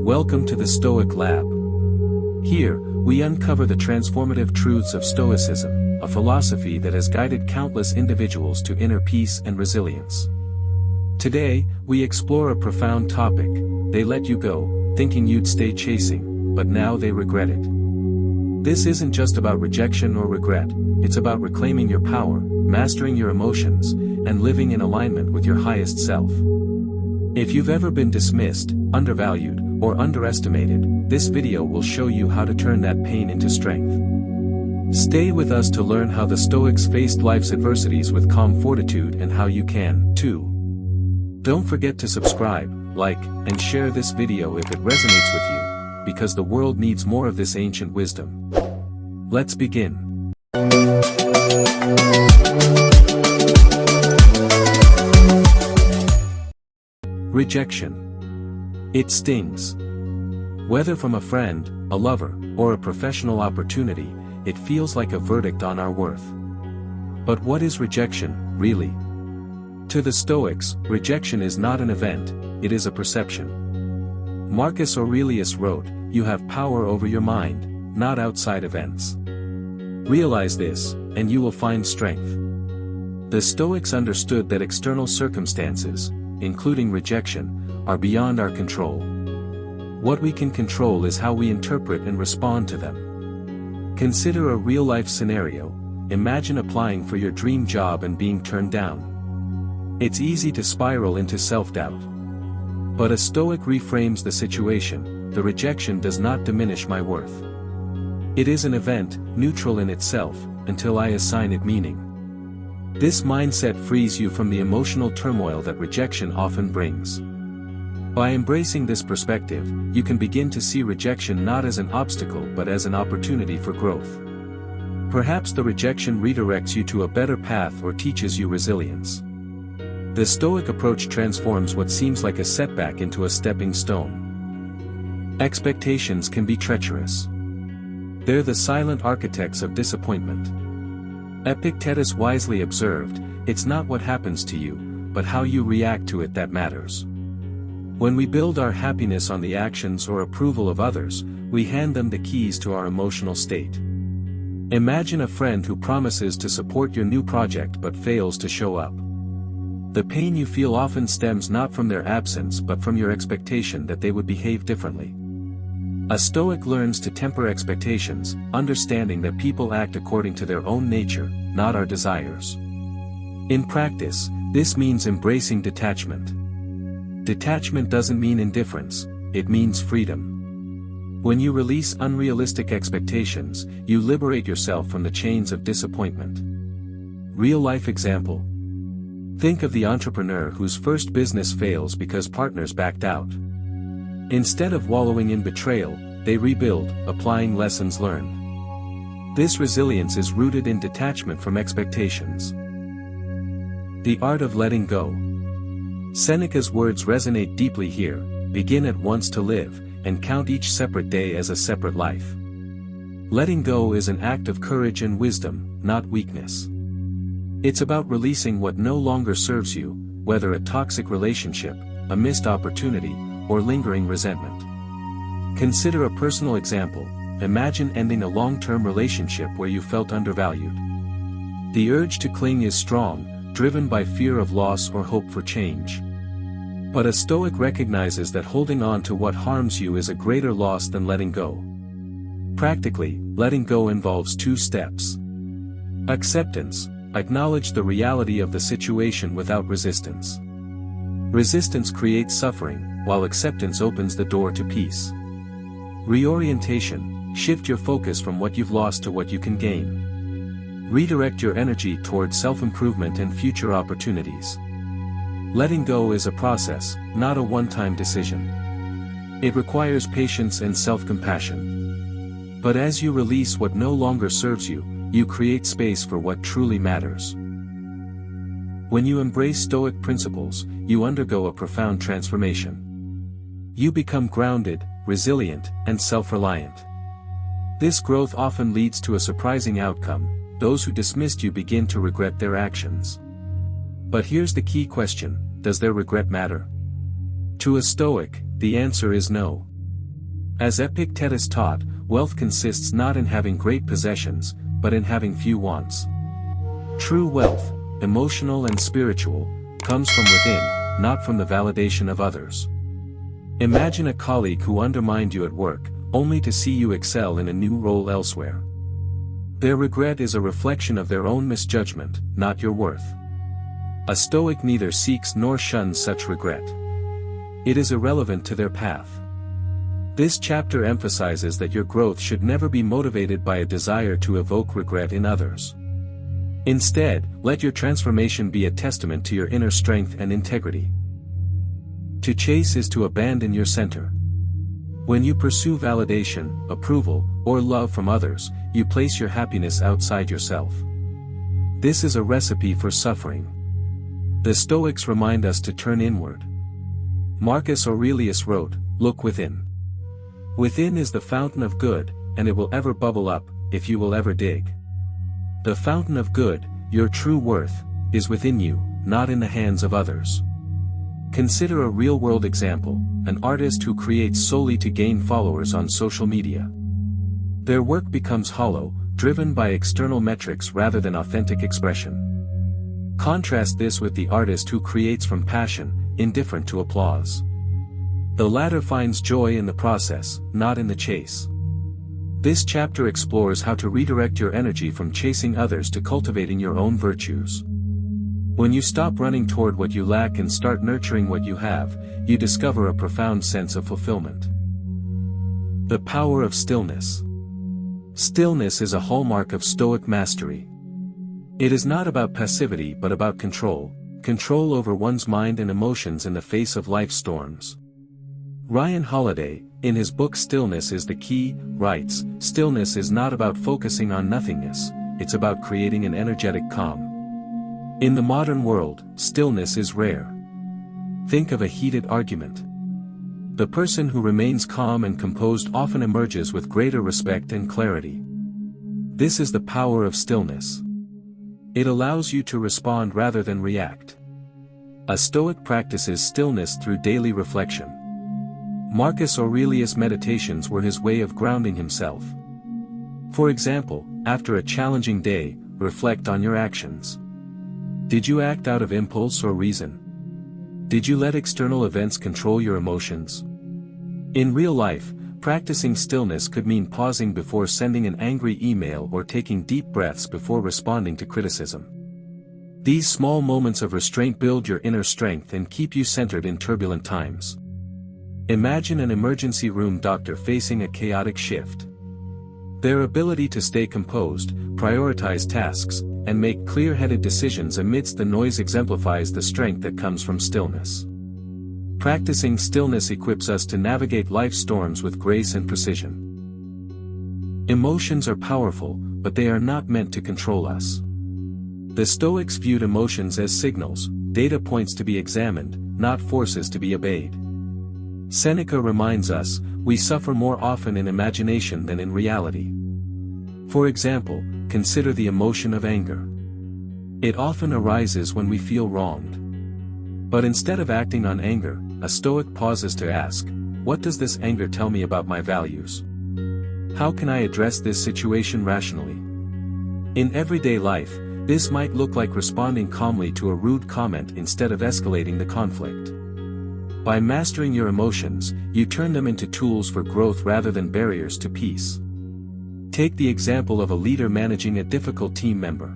Welcome to the Stoic Lab. Here, we uncover the transformative truths of Stoicism, a philosophy that has guided countless individuals to inner peace and resilience. Today, we explore a profound topic: they let you go, thinking you'd stay chasing, but now they regret it. This isn't just about rejection or regret, it's about reclaiming your power, mastering your emotions, and living in alignment with your highest self. If you've ever been dismissed, undervalued, or underestimated, this video will show you how to turn that pain into strength. Stay with us to learn how the Stoics faced life's adversities with calm fortitude and how you can, too. Don't forget to subscribe, like, and share this video if it resonates with you, because the world needs more of this ancient wisdom. Let's begin. Rejection. It stings. Whether from a friend, a lover, or a professional opportunity, it feels like a verdict on our worth. But what is rejection, really? To the Stoics, rejection is not an event, it is a perception. Marcus Aurelius wrote, "You have power over your mind, not outside events." Realize this, and you will find strength. The Stoics understood that external circumstances, including rejection, are beyond our control. What we can control is how we interpret and respond to them. Consider a real-life scenario. Imagine applying for your dream job and being turned down. It's easy to spiral into self-doubt. But a Stoic reframes the situation: the rejection does not diminish my worth. It is an event, neutral in itself, until I assign it meaning. This mindset frees you from the emotional turmoil that rejection often brings. By embracing this perspective, you can begin to see rejection not as an obstacle but as an opportunity for growth. Perhaps the rejection redirects you to a better path or teaches you resilience. The Stoic approach transforms what seems like a setback into a stepping stone. Expectations can be treacherous. They're the silent architects of disappointment. Epictetus wisely observed, "It's not what happens to you, but how you react to it that matters." When we build our happiness on the actions or approval of others, we hand them the keys to our emotional state. Imagine a friend who promises to support your new project but fails to show up. The pain you feel often stems not from their absence but from your expectation that they would behave differently. A Stoic learns to temper expectations, understanding that people act according to their own nature, not our desires. In practice, this means embracing detachment. Detachment doesn't mean indifference, it means freedom. When you release unrealistic expectations, you liberate yourself from the chains of disappointment. Real-life example. Think of the entrepreneur whose first business fails because partners backed out. Instead of wallowing in betrayal, they rebuild, applying lessons learned. This resilience is rooted in detachment from expectations. The art of letting go. Seneca's words resonate deeply here: begin at once to live, and count each separate day as a separate life. Letting go is an act of courage and wisdom, not weakness. It's about releasing what no longer serves you, whether a toxic relationship, a missed opportunity, or lingering resentment. Consider a personal example. Imagine ending a long-term relationship where you felt undervalued. The urge to cling is strong, driven by fear of loss or hope for change. But a Stoic recognizes that holding on to what harms you is a greater loss than letting go. Practically, letting go involves two steps. Acceptance. Acknowledge the reality of the situation without resistance. Resistance creates suffering, while acceptance opens the door to peace. Reorientation. Shift your focus from what you've lost to what you can gain. Redirect your energy toward self-improvement and future opportunities. Letting go is a process, not a one-time decision. It requires patience and self-compassion. But as you release what no longer serves you, you create space for what truly matters. When you embrace Stoic principles, you undergo a profound transformation. You become grounded, resilient, and self-reliant. This growth often leads to a surprising outcome: those who dismissed you begin to regret their actions. But here's the key question: does their regret matter? To a Stoic, the answer is no. As Epictetus taught, wealth consists not in having great possessions, but in having few wants. True wealth, emotional and spiritual, comes from within, not from the validation of others. Imagine a colleague who undermined you at work, only to see you excel in a new role elsewhere. Their regret is a reflection of their own misjudgment, not your worth. A Stoic neither seeks nor shuns such regret. It is irrelevant to their path. This chapter emphasizes that your growth should never be motivated by a desire to evoke regret in others. Instead, let your transformation be a testament to your inner strength and integrity. To chase is to abandon your center. When you pursue validation, approval, or love from others, you place your happiness outside yourself. This is a recipe for suffering. The Stoics remind us to turn inward. Marcus Aurelius wrote, "Look within. Within is the fountain of good, and it will ever bubble up, if you will ever dig." The fountain of good, your true worth, is within you, not in the hands of others. Consider a real-world example, an artist who creates solely to gain followers on social media. Their work becomes hollow, driven by external metrics rather than authentic expression. Contrast this with the artist who creates from passion, indifferent to applause. The latter finds joy in the process, not in the chase. This chapter explores how to redirect your energy from chasing others to cultivating your own virtues. When you stop running toward what you lack and start nurturing what you have, you discover a profound sense of fulfillment. The power of stillness. Stillness is a hallmark of Stoic mastery. It is not about passivity but about control over one's mind and emotions in the face of life's storms. Ryan Holiday, in his book Stillness is the Key, writes, "Stillness is not about focusing on nothingness, it's about creating an energetic calm." In the modern world, stillness is rare. Think of a heated argument. The person who remains calm and composed often emerges with greater respect and clarity. This is the power of stillness. It allows you to respond rather than react. A Stoic practices stillness through daily reflection. Marcus Aurelius' meditations were his way of grounding himself. For example, after a challenging day, reflect on your actions. Did you act out of impulse or reason? Did you let external events control your emotions? In real life, practicing stillness could mean pausing before sending an angry email or taking deep breaths before responding to criticism. These small moments of restraint build your inner strength and keep you centered in turbulent times. Imagine an emergency room doctor facing a chaotic shift. Their ability to stay composed, prioritize tasks, and make clear-headed decisions amidst the noise exemplifies the strength that comes from stillness. Practicing stillness equips us to navigate life's storms with grace and precision. Emotions are powerful, but they are not meant to control us. The Stoics viewed emotions as signals, data points to be examined, not forces to be obeyed. Seneca reminds us, we suffer more often in imagination than in reality. For example, consider the emotion of anger. It often arises when we feel wronged. But instead of acting on anger, a Stoic pauses to ask, what does this anger tell me about my values? How can I address this situation rationally? In everyday life, this might look like responding calmly to a rude comment instead of escalating the conflict. By mastering your emotions, you turn them into tools for growth rather than barriers to peace. Take the example of a leader managing a difficult team member.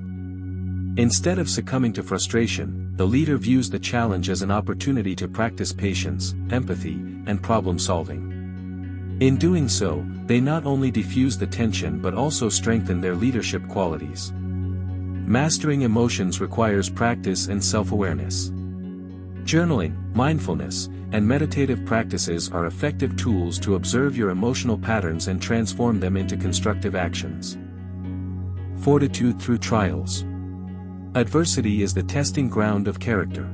Instead of succumbing to frustration, the leader views the challenge as an opportunity to practice patience, empathy, and problem-solving. In doing so, they not only diffuse the tension but also strengthen their leadership qualities. Mastering emotions requires practice and self-awareness. Journaling, mindfulness, and meditative practices are effective tools to observe your emotional patterns and transform them into constructive actions. Fortitude through trials. Adversity is the testing ground of character.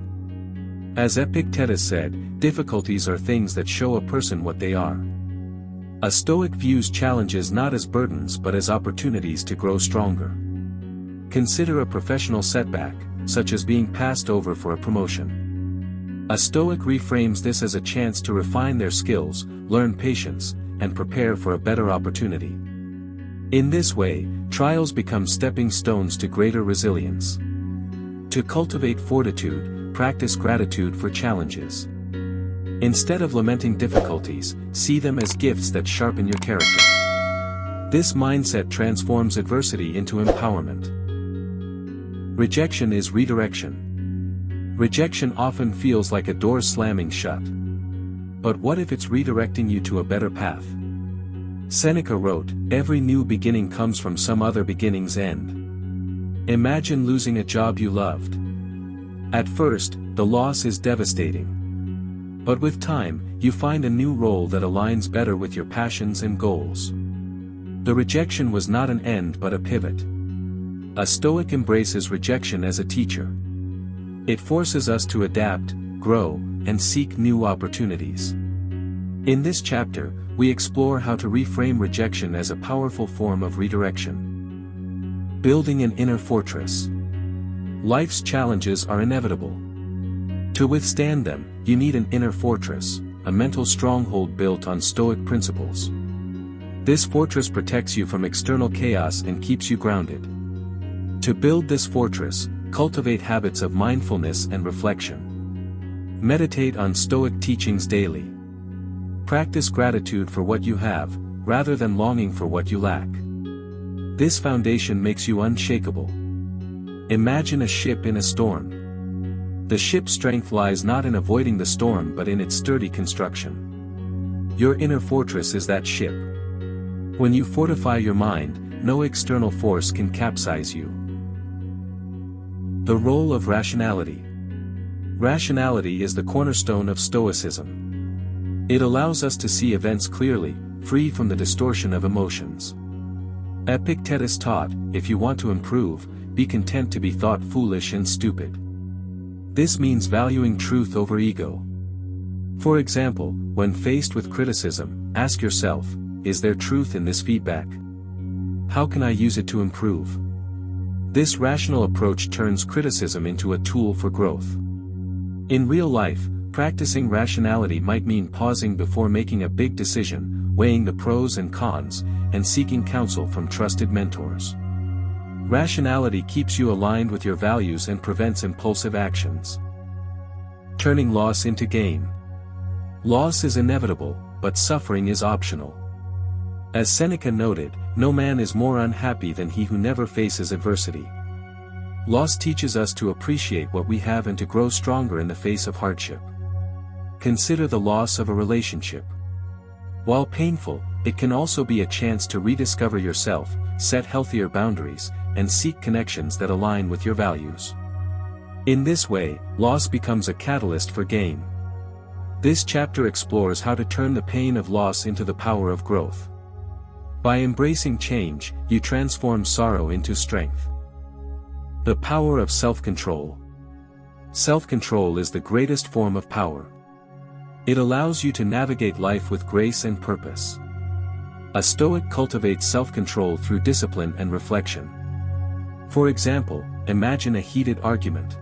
As Epictetus said, difficulties are things that show a person what they are. A Stoic views challenges not as burdens but as opportunities to grow stronger. Consider a professional setback, such as being passed over for a promotion. A Stoic reframes this as a chance to refine their skills, learn patience, and prepare for a better opportunity. In this way, trials become stepping stones to greater resilience. To cultivate fortitude, practice gratitude for challenges. Instead of lamenting difficulties, see them as gifts that sharpen your character. This mindset transforms adversity into empowerment. Rejection is redirection. Rejection often feels like a door slamming shut. But what if it's redirecting you to a better path? Seneca wrote, "Every new beginning comes from some other beginning's end." Imagine losing a job you loved. At first, the loss is devastating. But with time, you find a new role that aligns better with your passions and goals. The rejection was not an end but a pivot. A Stoic embraces rejection as a teacher. It forces us to adapt, grow, and seek new opportunities. In this chapter, we explore how to reframe rejection as a powerful form of redirection. Building an inner fortress. Life's challenges are inevitable. To withstand them, you need an inner fortress, a mental stronghold built on Stoic principles. This fortress protects you from external chaos and keeps you grounded. To build this fortress, cultivate habits of mindfulness and reflection. Meditate on Stoic teachings daily. Practice gratitude for what you have, rather than longing for what you lack. This foundation makes you unshakable. Imagine a ship in a storm. The ship's strength lies not in avoiding the storm but in its sturdy construction. Your inner fortress is that ship. When you fortify your mind, no external force can capsize you. The role of rationality. Rationality is the cornerstone of Stoicism. It allows us to see events clearly, free from the distortion of emotions. Epictetus taught, if you want to improve, be content to be thought foolish and stupid. This means valuing truth over ego. For example, when faced with criticism, ask yourself, is there truth in this feedback? How can I use it to improve? This rational approach turns criticism into a tool for growth. In real life, practicing rationality might mean pausing before making a big decision, weighing the pros and cons, and seeking counsel from trusted mentors. Rationality keeps you aligned with your values and prevents impulsive actions. Turning loss into gain. Loss is inevitable, but suffering is optional. As Seneca noted, no man is more unhappy than he who never faces adversity. Loss teaches us to appreciate what we have and to grow stronger in the face of hardship. Consider the loss of a relationship. While painful, it can also be a chance to rediscover yourself, set healthier boundaries, and seek connections that align with your values. In this way, loss becomes a catalyst for gain. This chapter explores how to turn the pain of loss into the power of growth. By embracing change, you transform sorrow into strength. The power of self-control. Self-control is the greatest form of power. It allows you to navigate life with grace and purpose. A Stoic cultivates self-control through discipline and reflection. For example, imagine a heated argument.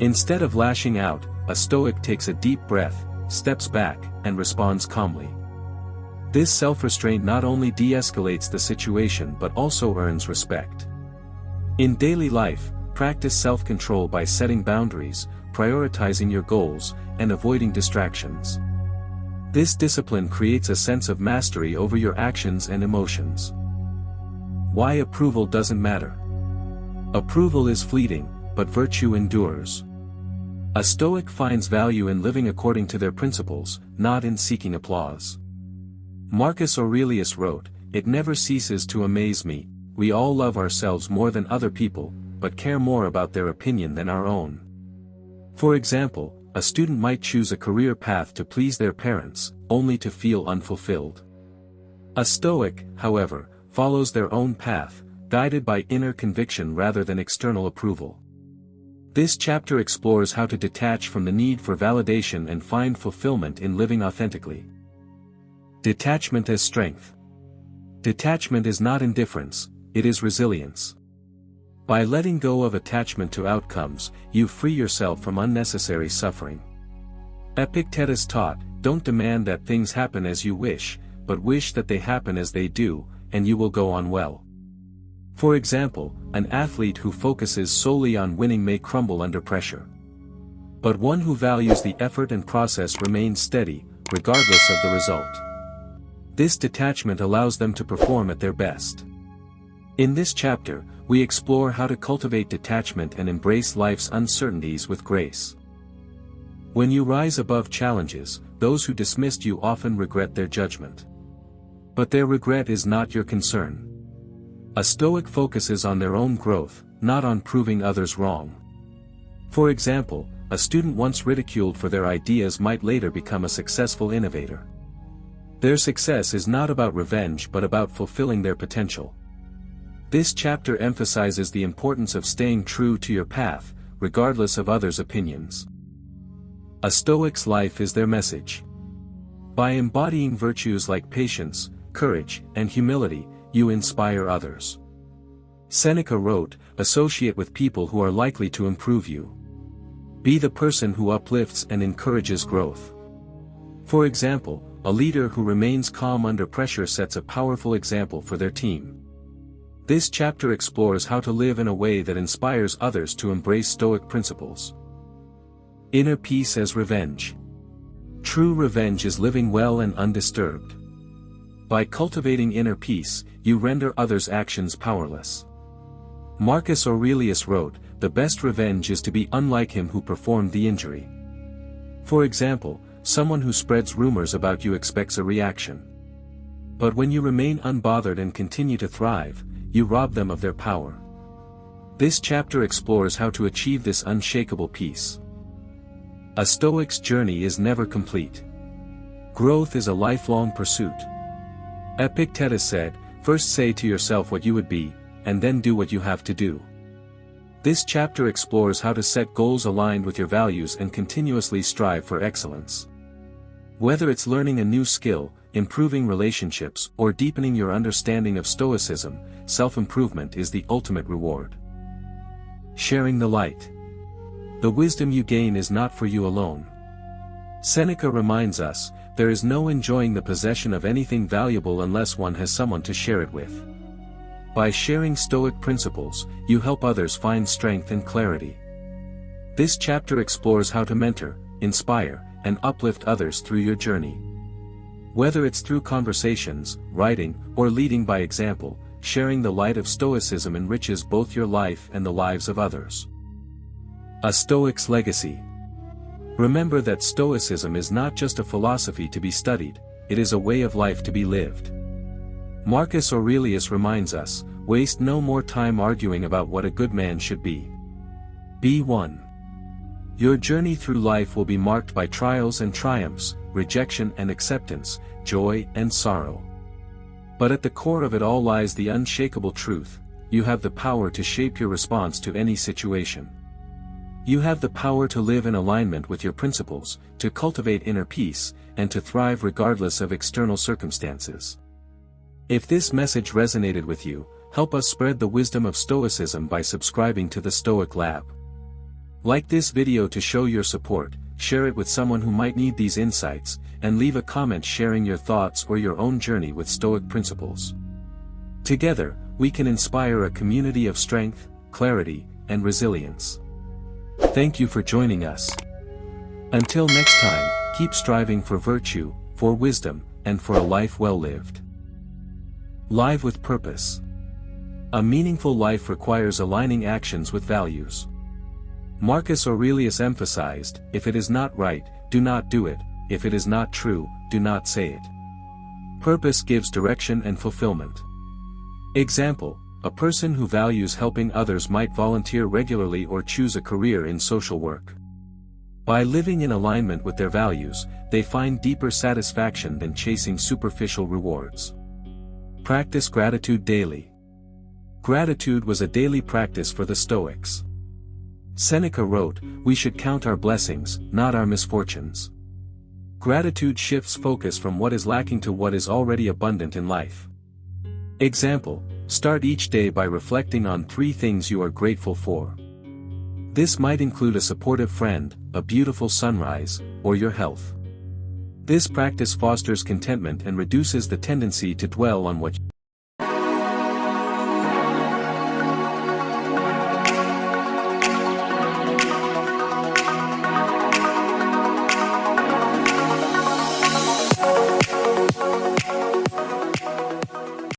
Instead of lashing out, a Stoic takes a deep breath, steps back, and responds calmly. This self-restraint not only de-escalates the situation but also earns respect. In daily life, practice self-control by setting boundaries, prioritizing your goals, and avoiding distractions. This discipline creates a sense of mastery over your actions and emotions. Why approval doesn't matter. Approval is fleeting, but virtue endures. A Stoic finds value in living according to their principles, not in seeking applause. Marcus Aurelius wrote, "It never ceases to amaze me, we all love ourselves more than other people, but care more about their opinion than our own." For example, a student might choose a career path to please their parents, only to feel unfulfilled. A Stoic, however, follows their own path, guided by inner conviction rather than external approval. This chapter explores how to detach from the need for validation and find fulfillment in living authentically. Detachment as strength. Detachment is not indifference, it is resilience. By letting go of attachment to outcomes, you free yourself from unnecessary suffering. Epictetus taught, "Don't demand that things happen as you wish, but wish that they happen as they do, and you will go on well. For example, an athlete who focuses solely on winning may crumble under pressure. But one who values the effort and process remains steady, regardless of the result. This detachment allows them to perform at their best. In this chapter, we explore how to cultivate detachment and embrace life's uncertainties with grace. When you rise above challenges, those who dismissed you often regret their judgment. But their regret is not your concern. A Stoic focuses on their own growth, not on proving others wrong. For example, a student once ridiculed for their ideas might later become a successful innovator. Their success is not about revenge but about fulfilling their potential. This chapter emphasizes the importance of staying true to your path, regardless of others' opinions. A Stoic's life is their message. By embodying virtues like patience, courage, and humility, you inspire others. Seneca wrote, "Associate with people who are likely to improve you. Be the person who uplifts and encourages growth." For example, a leader who remains calm under pressure sets a powerful example for their team. This chapter explores how to live in a way that inspires others to embrace Stoic principles. Inner peace as revenge. True revenge is living well and undisturbed. By cultivating inner peace, you render others' actions powerless. Marcus Aurelius wrote, "The best revenge is to be unlike him who performed the injury." For example, someone who spreads rumors about you expects a reaction. But when you remain unbothered and continue to thrive, you rob them of their power. This chapter explores how to achieve this unshakable peace. A Stoic's journey is never complete. Growth is a lifelong pursuit. Epictetus said, "First say to yourself what you would be, and then do what you have to do." This chapter explores how to set goals aligned with your values and continuously strive for excellence. Whether it's learning a new skill, improving relationships, or deepening your understanding of Stoicism, self-improvement is the ultimate reward. Sharing the light. The wisdom you gain is not for you alone. Seneca reminds us, there is no enjoying the possession of anything valuable unless one has someone to share it with. By sharing Stoic principles, you help others find strength and clarity. This chapter explores how to mentor, inspire, and uplift others through your journey. Whether it's through conversations, writing, or leading by example, sharing the light of Stoicism enriches both your life and the lives of others. A Stoic's legacy. Remember that Stoicism is not just a philosophy to be studied, it is a way of life to be lived. Marcus Aurelius reminds us, "Waste no more time arguing about what a good man should be. Be one." Your journey through life will be marked by trials and triumphs, rejection and acceptance, joy and sorrow. But at the core of it all lies the unshakable truth: you have the power to shape your response to any situation. You have the power to live in alignment with your principles, to cultivate inner peace, and to thrive regardless of external circumstances. If this message resonated with you, help us spread the wisdom of Stoicism by subscribing to the Stoic Lab. Like this video to show your support, share it with someone who might need these insights, and leave a comment sharing your thoughts or your own journey with Stoic principles. Together, we can inspire a community of strength, clarity, and resilience. Thank you for joining us. Until next time, keep striving for virtue, for wisdom, and for a life well lived. Live with purpose. A meaningful life requires aligning actions with values. Marcus Aurelius emphasized, "If it is not right, do not do it, if it is not true, do not say it." Purpose gives direction and fulfillment. Example: a person who values helping others might volunteer regularly or choose a career in social work. By living in alignment with their values, they find deeper satisfaction than chasing superficial rewards. Practice gratitude daily. Gratitude was a daily practice for the Stoics. Seneca wrote, "We should count our blessings, not our misfortunes." Gratitude shifts focus from what is lacking to what is already abundant in life. Example: start each day by reflecting on 3 things you are grateful for. This might include a supportive friend, a beautiful sunrise, or your health. This practice fosters contentment and reduces the tendency to dwell on what